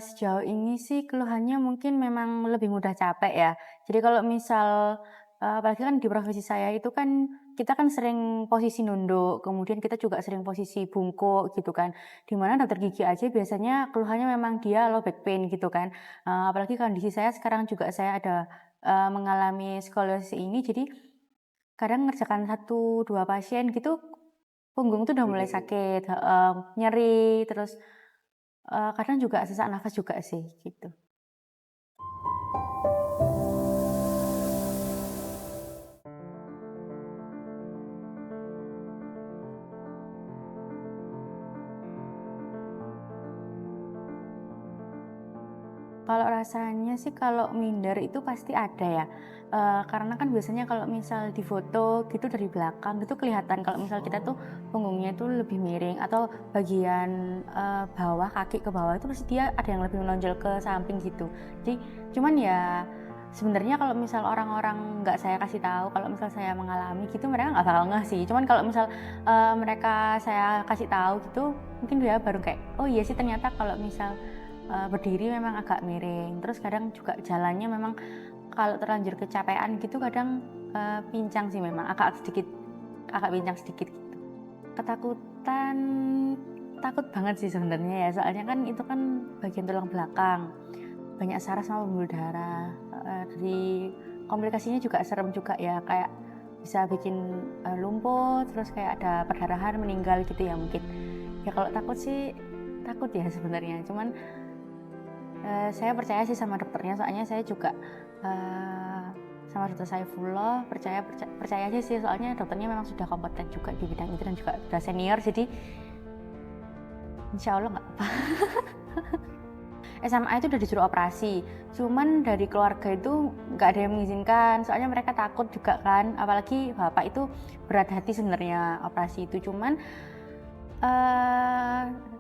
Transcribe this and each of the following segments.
Sejauh ini sih keluhannya mungkin memang lebih mudah capek ya. Jadi kalau misal, apalagi kan di profesi saya itu kan, kita kan sering posisi nunduk, kemudian kita juga sering posisi bungkuk gitu kan. Di mana dokter gigi aja biasanya keluhannya memang dia low back pain gitu kan. Apalagi kondisi saya sekarang juga saya ada, mengalami skoliosis ini, jadi kadang ngerjakan satu 2 pasien gitu, punggung tuh udah mulai sakit heeh, nyeri, terus kadang juga sesak nafas juga sih, gitu. Kalau rasanya sih kalau minder itu pasti ada ya, karena kan biasanya kalau misal di foto gitu dari belakang itu kelihatan kalau misal kita tuh punggungnya itu lebih miring atau bagian, bawah, kaki ke bawah itu pasti dia ada yang lebih menonjol ke samping gitu. Jadi cuman ya sebenarnya kalau misal orang-orang nggak saya kasih tahu kalau misal saya mengalami gitu mereka nggak bakal ngeh sih. Cuman kalau misal, mereka saya kasih tahu gitu mungkin dia baru kayak, "Oh iya sih ternyata kalau misal berdiri memang agak miring, terus kadang juga jalannya memang kalau terlanjur kecapean gitu kadang, pincang sih memang, agak pincang sedikit gitu. Ketakutan, takut banget sih sebenarnya ya, soalnya kan itu kan bagian tulang belakang, banyak saraf sama pembuluh darah, dari komplikasinya juga serem juga ya, kayak bisa bikin, lumpuh, terus kayak ada perdarahan, meninggal gitu ya mungkin. Ya kalau takut sih, takut ya sebenarnya, cuman saya percaya sih sama dokternya, soalnya saya juga, eee, sama dokter Saifullah percaya aja sih, soalnya dokternya memang sudah kompeten juga di bidang itu dan juga udah senior, jadi insya Allah nggak apa. SMA itu udah disuruh operasi, cuman dari keluarga itu nggak ada yang mengizinkan, soalnya mereka takut juga kan, apalagi bapak itu berat hati sebenarnya operasi itu, cuman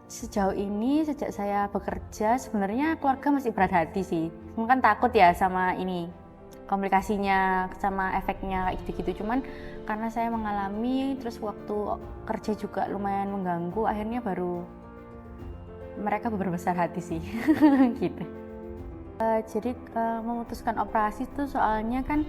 sejauh ini sejak saya bekerja sebenarnya keluarga masih berat hati sih. Cuma kan takut ya sama ini, komplikasinya, sama efeknya kayak gitu-gitu. Cuman karena saya mengalami, terus waktu kerja juga lumayan mengganggu, akhirnya baru mereka berbesar hati sih, gitu. Jadi, memutuskan operasi itu soalnya kan,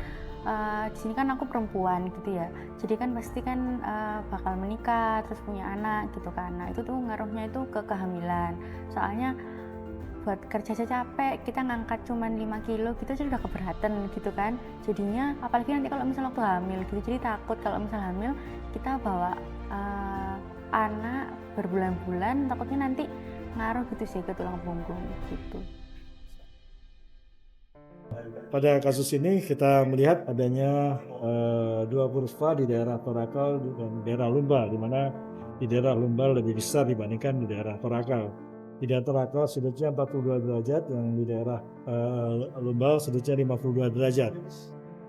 di sini kan aku perempuan gitu ya, jadi kan pasti kan, bakal menikah, terus punya anak gitu kan. Nah itu tuh ngaruhnya itu ke kehamilan. Soalnya buat kerja aja capek, kita ngangkat cuman 5 kilo gitu aja udah keberatan gitu kan. Jadinya apalagi nanti kalau misal waktu hamil gitu, jadi takut kalau misal hamil kita bawa, anak berbulan-bulan, takutnya nanti ngaruh gitu sih ke tulang punggung, gitu. Pada kasus ini kita melihat adanya, 2 kurva di daerah torakal dan daerah lumbar, di mana di daerah lumbar lebih besar dibandingkan di daerah torakal. Di daerah torakal sudutnya 42 derajat, yang di daerah, lumbar sudutnya 52 derajat.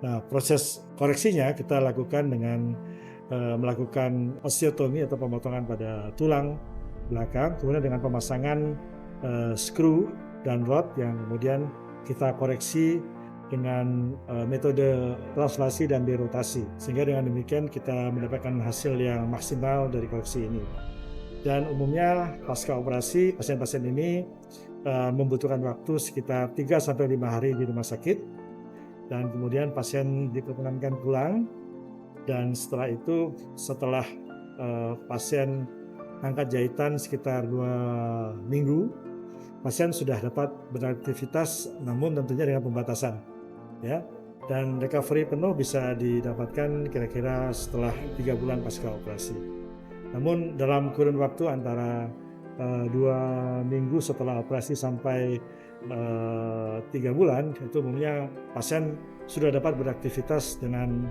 Nah, proses koreksinya kita lakukan dengan, melakukan osteotomi atau pemotongan pada tulang belakang, kemudian dengan pemasangan, skru dan rod yang kemudian kita koreksi dengan, metode translasi dan derotasi. Sehingga dengan demikian kita mendapatkan hasil yang maksimal dari koreksi ini. Dan umumnya pasca operasi pasien-pasien ini, membutuhkan waktu sekitar 3 sampai 5 hari di rumah sakit, dan kemudian pasien diperkenankan pulang, dan setelah itu setelah, pasien angkat jahitan sekitar 2 minggu, pasien sudah dapat beraktivitas namun tentunya dengan pembatasan, ya. Dan recovery penuh bisa didapatkan kira-kira setelah 3 bulan pasca operasi. Namun dalam kurun waktu antara, 2 minggu setelah operasi sampai, 3 bulan, itu umumnya pasien sudah dapat beraktivitas dengan,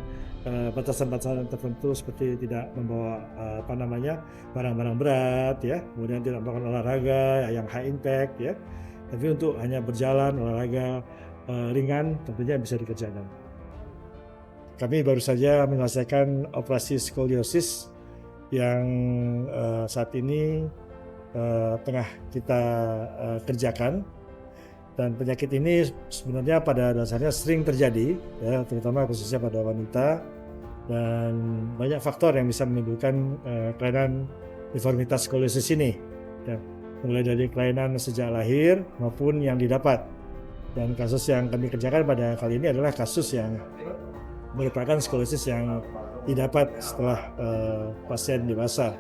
batasan-batasan tertentu seperti tidak membawa, apa namanya, barang-barang berat ya, kemudian tidak melakukan olahraga yang high impact ya. Tapi untuk hanya berjalan, olahraga, ringan tentunya bisa dikerjakan. Kami baru saja menyelesaikan operasi skoliosis yang, saat ini, tengah kita, kerjakan, dan penyakit ini sebenarnya pada dasarnya sering terjadi ya, terutama khususnya pada wanita, dan banyak faktor yang bisa menimbulkan, kelainan deformitas skoliosis ini ya. mulai dari kelainan sejak lahir maupun yang didapat. Dan kasus yang kami kerjakan pada kali ini adalah kasus yang merupakan skoliyosis yang didapat setelah pasien dewasa.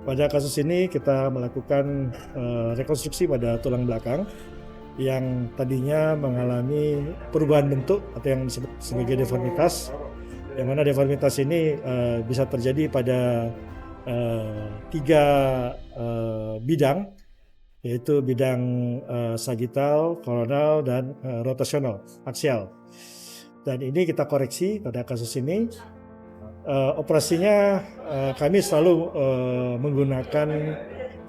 Pada kasus ini kita melakukan rekonstruksi pada tulang belakang yang tadinya mengalami perubahan bentuk atau yang disebut sebagai deformitas, yang mana deformitas ini bisa terjadi pada 3 bidang, yaitu bidang sagital, koronal, dan rotasional, aksial. Dan ini kita koreksi pada kasus ini. Operasinya kami selalu menggunakan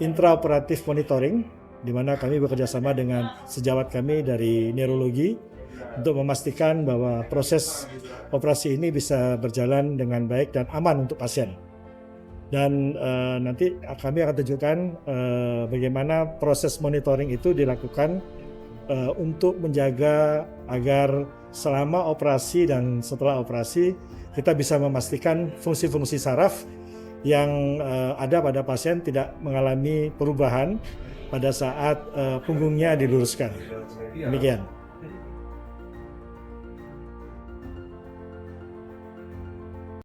intraoperatif monitoring, di mana kami bekerja sama dengan sejawat kami dari neurologi untuk memastikan bahwa proses operasi ini bisa berjalan dengan baik dan aman untuk pasien. Dan nanti kami akan tunjukkan bagaimana proses monitoring itu dilakukan untuk menjaga agar selama operasi dan setelah operasi kita bisa memastikan fungsi-fungsi saraf yang ada pada pasien tidak mengalami perubahan pada saat punggungnya diluruskan. Demikian.